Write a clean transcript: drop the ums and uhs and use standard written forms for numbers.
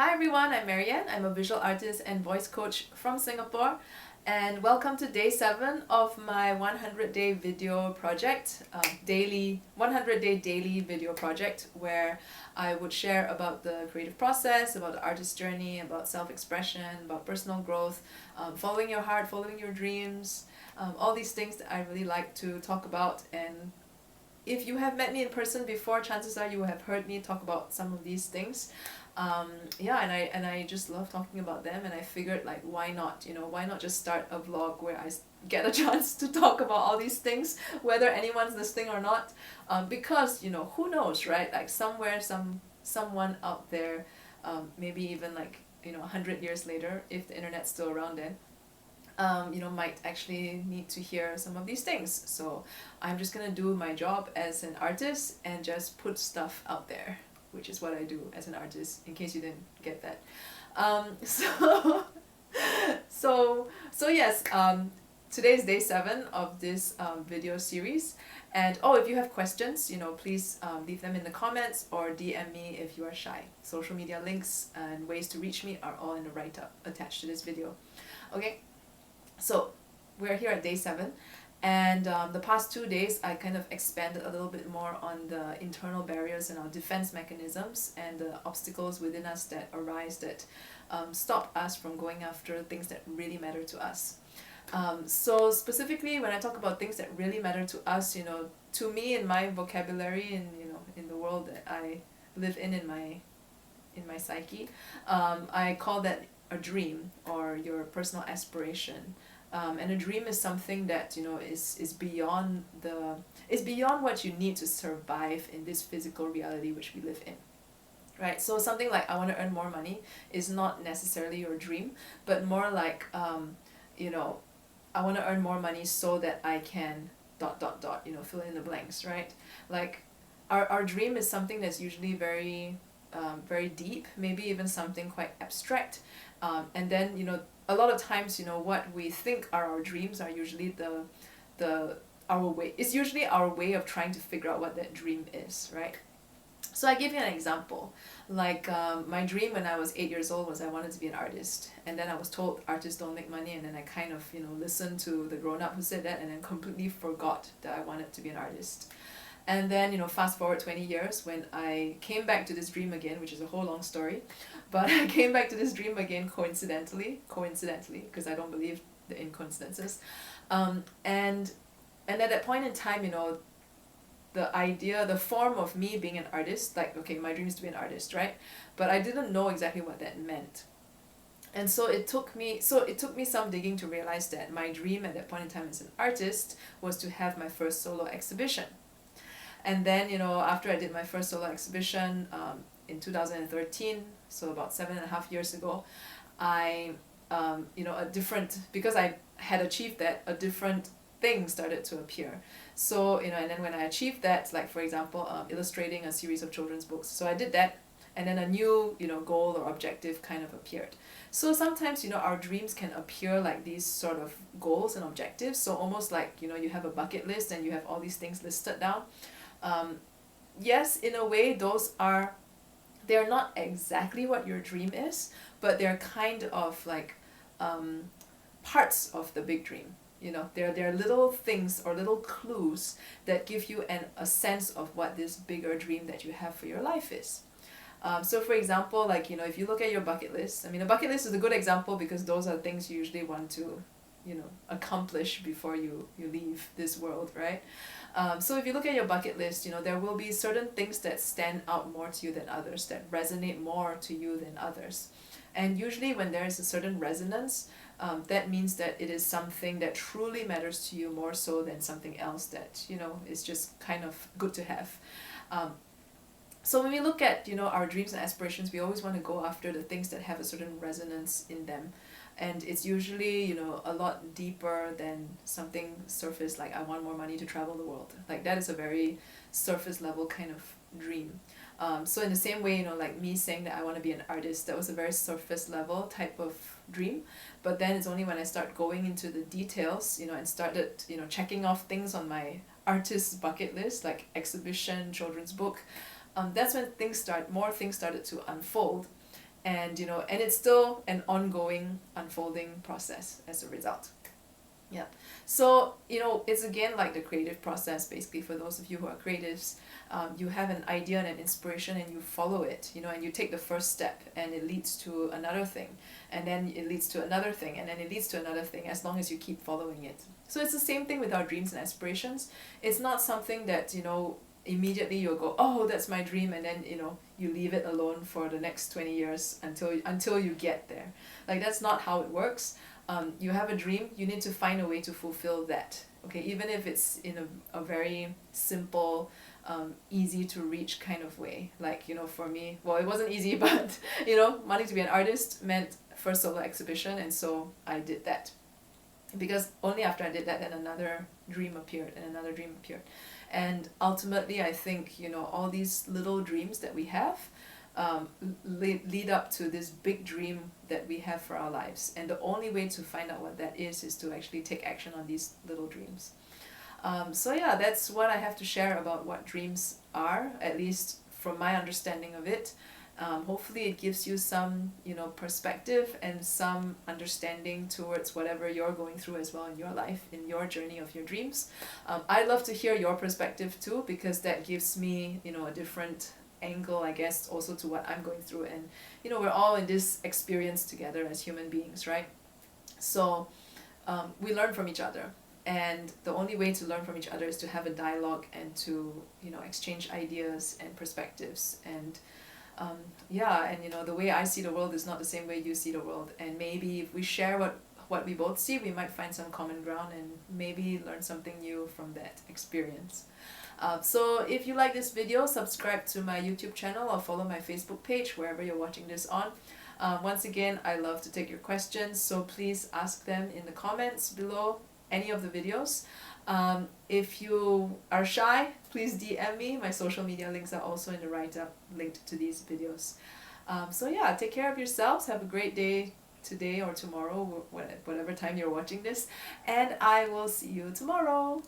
Hi everyone, I'm MaryAnn. I'm a visual artist and voice coach from Singapore, and welcome to day 7 of my 100-day video project, daily 100-day daily video project, where I would share about the creative process, about the artist journey, about self-expression, about personal growth, following your heart, following your dreams, all these things that I really like to talk about. And if you have met me in person before, chances are you have heard me talk about some of these things. Yeah, and I just love talking about them, and I figured, like, why not, why not just start a vlog where I get a chance to talk about all these things, whether anyone's listening or not, because, who knows, right? Like, somewhere, someone out there, maybe even, like, 100 years later, if the internet's still around then, might actually need to hear some of these things. So I'm just gonna do my job as an artist and just put stuff out there, which is what I do as an artist, in case you didn't get that. So so yes, today's day 7 of this video series. And if you have questions, please leave them in the comments or DM me if you are shy. Social media links and ways to reach me are all in the write-up attached to this video. Okay, so we're here at day 7, and the past 2 days I kind of expanded a little bit more on the internal barriers and our defense mechanisms and the obstacles within us that arise that stop us from going after things that really matter to us. So specifically, when I talk about things that really matter to us, to me, in my vocabulary, in the world that I live in my psyche, I call that a dream, or your personal aspiration. And a dream is something that is beyond what you need to survive in this physical reality which we live in, right? So something like, I want to earn more money, is not necessarily your dream, but more like, I want to earn more money so that I can ... fill in the blanks, right? Like, our dream is something that's usually very very deep, maybe even something quite abstract, and then a lot of times, what we think are our dreams are usually it's usually our way of trying to figure out what that dream is, right? So I give you an example. Like, my dream when I was 8 years old was I wanted to be an artist, and then I was told artists don't make money, and then I kind of listened to the grown-up who said that, and then completely forgot that I wanted to be an artist. And then, fast forward 20 years, when I came back to this dream again, which is a whole long story, but I came back to this dream again coincidentally, because I don't believe in coincidences. And at that point in time, the form of me being an artist, like, okay, my dream is to be an artist, right? But I didn't know exactly what that meant. And so it took me some digging to realize that my dream at that point in time as an artist was to have my first solo exhibition. And then, after I did my first solo exhibition in 2013, so about 7.5 years ago, I, because I had achieved that, a different thing started to appear. So, and then when I achieved that, like, for example, illustrating a series of children's books. So I did that, and then a new, goal or objective kind of appeared. So sometimes, our dreams can appear like these sort of goals and objectives. So almost like, you have a bucket list and you have all these things listed down. Yes, in a way, they're not exactly what your dream is, but they're kind of like parts of the big dream. They're little things or little clues that give you a sense of what this bigger dream that you have for your life is. So for example, like, if you look at your bucket list, a bucket list is a good example because those are things you usually want to accomplish before you leave this world, right? So if you look at your bucket list, there will be certain things that stand out more to you than others, that resonate more to you than others. And usually when there is a certain resonance, that means that it is something that truly matters to you more so than something else that, is just kind of good to have. So when we look at, our dreams and aspirations, we always want to go after the things that have a certain resonance in them. And it's usually, a lot deeper than something surface, like, I want more money to travel the world. Like, that is a very surface level kind of dream. So in the same way, like me saying that I want to be an artist, that was a very surface level type of dream. But then it's only when I start going into the details, and started, checking off things on my artist's bucket list, like exhibition, children's book, that's when more things started to unfold. and and it's still an ongoing unfolding process as a result. Yeah. So, it's again like the creative process, basically, for those of you who are creatives. You have an idea and an inspiration and you follow it, and you take the first step and it leads to another thing. And then it leads to another thing and then it leads to another thing as long as you keep following it. So it's the same thing with our dreams and aspirations. It's not something that, immediately you'll go, oh, that's my dream, and then, you leave it alone for the next 20 years until you get there. Like, that's not how it works. You have a dream, you need to find a way to fulfill that. Okay, even if it's in a very simple, easy to reach kind of way. Like, for me, well, it wasn't easy, but, wanting to be an artist meant first solo exhibition, and so I did that. Because only after I did that, then another dream appeared, and another dream appeared. And ultimately, I think, all these little dreams that we have, lead up to this big dream that we have for our lives. And the only way to find out what that is to actually take action on these little dreams. So yeah, that's what I have to share about what dreams are, at least from my understanding of it. Hopefully it gives you some, perspective and some understanding towards whatever you're going through as well in your life, in your journey of your dreams. I'd love to hear your perspective too, because that gives me, a different angle, I guess, also to what I'm going through. And, we're all in this experience together as human beings, right? So we learn from each other. And the only way to learn from each other is to have a dialogue and to, exchange ideas and perspectives. And the way I see the world is not the same way you see the world. And maybe if we share what we both see, we might find some common ground and maybe learn something new from that experience. So if you like this video, subscribe to my YouTube channel or follow my Facebook page, wherever you're watching this on. Once again, I love to take your questions, so please ask them in the comments below any of the videos. If you are shy, please DM me. My social media links are also in the write-up linked to these videos. So yeah, take care of yourselves. Have a great day today or tomorrow, whatever time you're watching this. And I will see you tomorrow.